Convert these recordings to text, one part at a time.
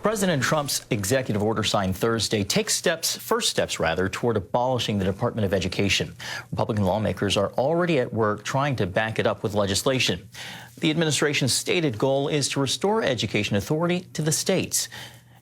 President Trump's executive order signed Thursday takes first steps toward abolishing the Department of Education. Republican lawmakers are already at work trying to back it up with legislation. The administration's stated goal is to restore education authority to the states.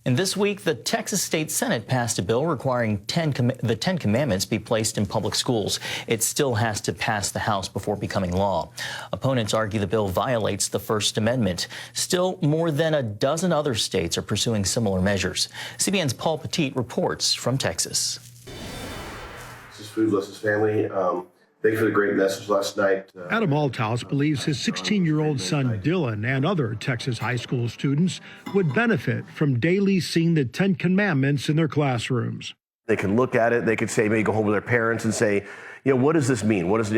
And this week, the Texas State Senate passed a bill requiring the 10 Commandments be placed in public schools. It still has to pass the House before becoming law. Opponents argue the bill violates the First Amendment. Still, more than a dozen other states are pursuing similar measures. CBN's Paul Petit reports from Texas. This is Food Lessons family. Thank you for the great message last night. Adam Althouse believes his 16-year-old son Dylan and other Texas high school students would benefit from daily seeing the 10 Commandments in their classrooms. They can look at it. They could say, maybe go home with their parents and say, what does this mean? What does,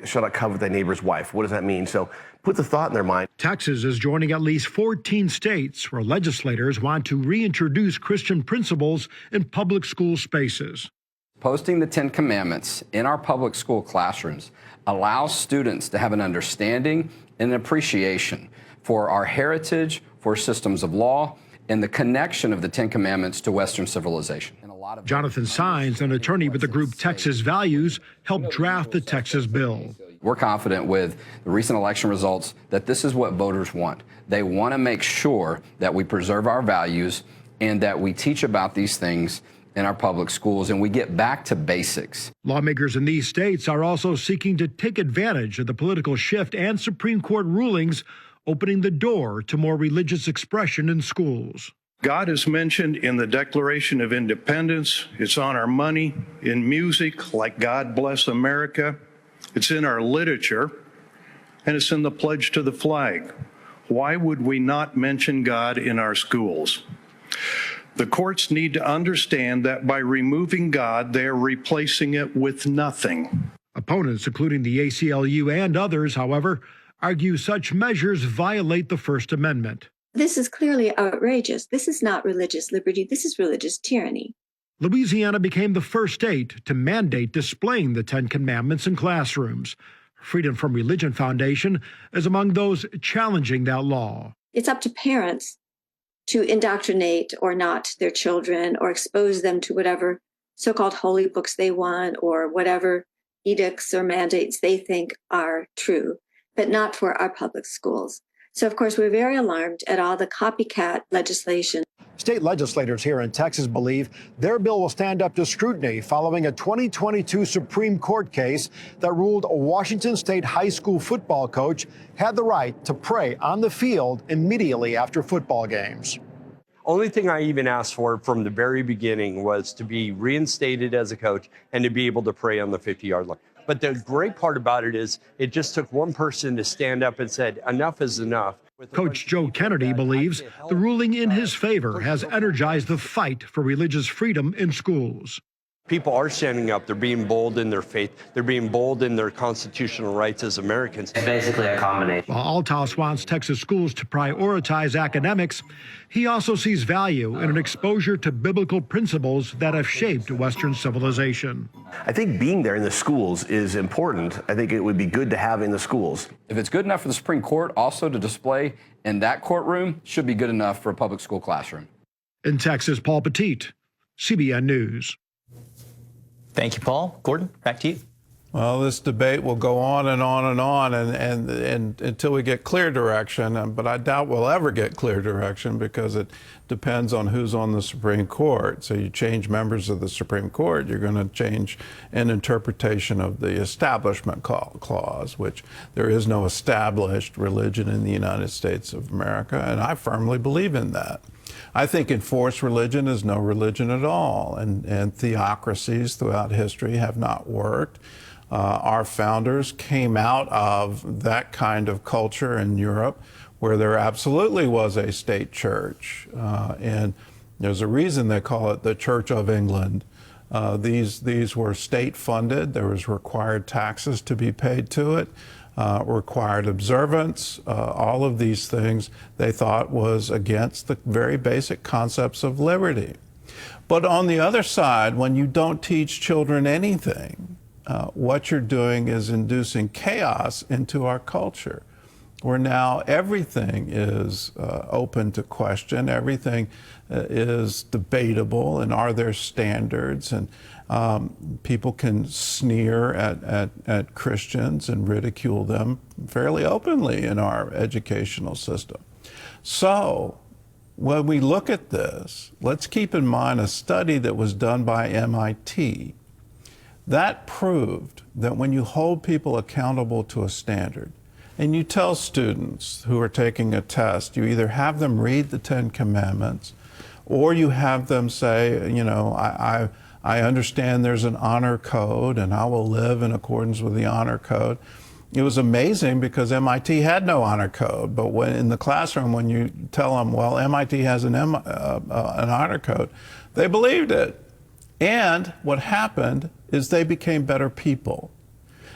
shall not covet thy neighbor's wife? What does that mean? So put the thought in their mind. Texas is joining at least 14 states where legislators want to reintroduce Christian principles in public school spaces. Posting the 10 Commandments in our public school classrooms allows students to have an understanding and an appreciation for our heritage, for systems of law, and the connection of the 10 Commandments to Western civilization. Jonathan Sines, an attorney with the group Texas Values, helped draft the Texas bill. We're confident with the recent election results that this is what voters want. They want to make sure that we preserve our values and that we teach about these things in our public schools, and we get back to basics. Lawmakers in these states are also seeking to take advantage of the political shift and Supreme Court rulings, opening the door to more religious expression in schools. God is mentioned in the Declaration of Independence. It's on our money, in music, like God Bless America. It's in our literature, and it's in the pledge to the flag. Why would we not mention God in our schools? The courts need to understand that by removing God, they are replacing it with nothing. Opponents, including the ACLU and others, however, argue such measures violate the First Amendment. This is clearly outrageous. This is not religious liberty. This is religious tyranny. Louisiana became the first state to mandate displaying the 10 Commandments in classrooms. Freedom from Religion Foundation is among those challenging that law. It's up to parents to indoctrinate or not their children or expose them to whatever so-called holy books they want or whatever edicts or mandates they think are true, but not for our public schools. So, of course, we're very alarmed at all the copycat legislation. State legislators here in Texas believe their bill will stand up to scrutiny following a 2022 Supreme Court case that ruled a Washington State high school football coach had the right to pray on the field immediately after football games. Only thing I even asked for from the very beginning was to be reinstated as a coach and to be able to pray on the 50-yard line. But the great part about it is it just took one person to stand up and said, enough is enough. Coach Joe Kennedy believes the ruling in his favor has energized the fight for religious freedom in schools. People are standing up. They're being bold in their faith. They're being bold in their constitutional rights as Americans. It's basically a combination. While Althouse wants Texas schools to prioritize academics, he also sees value in an exposure to biblical principles that have shaped Western civilization. I think being there in the schools is important. I think it would be good to have in the schools. If it's good enough for the Supreme Court also to display in that courtroom, should be good enough for a public school classroom. In Texas, Paul Petit, CBN News. Thank you, Paul. Gordon, back to you. Well, this debate will go on and on and on and until we get clear direction, but I doubt we'll ever get clear direction because it depends on who's on the Supreme Court. So you change members of the Supreme Court, you're going to change an interpretation of the Establishment Clause, which there is no established religion in the United States of America, and I firmly believe in that. I think enforced religion is no religion at all, and theocracies throughout history have not worked. Our founders came out of that kind of culture in Europe where there absolutely was a state church, and there's a reason they call it the Church of England. These were state funded. There was required taxes to be paid to it. Required observance, all of these things they thought was against the very basic concepts of liberty. But on the other side, when you don't teach children anything, what you're doing is inducing chaos into our culture. where now everything is open to question, everything is debatable, and are there standards, and people can sneer at Christians and ridicule them fairly openly in our educational system. So when we look at this, let's keep in mind a study that was done by MIT that proved that when you hold people accountable to a standard, and you tell students who are taking a test, you either have them read the 10 Commandments, or you have them say, you know, I understand there's an honor code and I will live in accordance with the honor code. It was amazing because MIT had no honor code, but when in the classroom, when you tell them, well, MIT has an honor code, they believed it. And what happened is they became better people.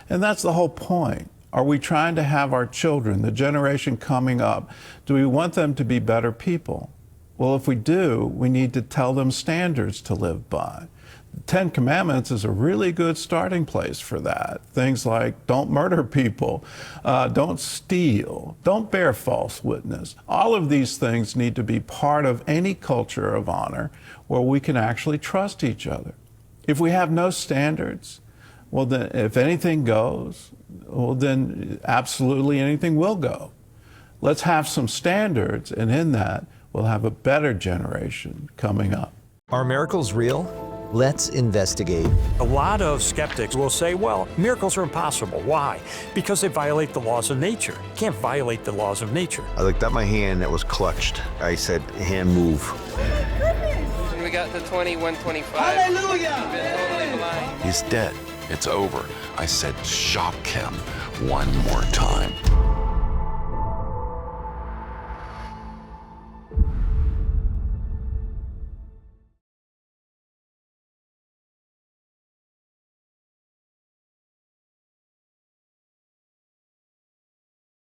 And that's the whole point. Are we trying to have our children, the generation coming up, do we want them to be better people? Well, if we do, we need to tell them standards to live by. The 10 Commandments is a really good starting place for that. Things like don't murder people, don't steal, don't bear false witness. All of these things need to be part of any culture of honor where we can actually trust each other. If we have no standards, well, then if anything goes, well, then absolutely anything will go. Let's have some standards, and in that, we'll have a better generation coming up. Are miracles real? Let's investigate. A lot of skeptics will say, well, miracles are impossible. Why? Because they violate the laws of nature. You can't violate the laws of nature. I looked at my hand that was clutched. I said, hand move. We got the 2125. Hallelujah! He's dead. It's over. I said, shock him one more time.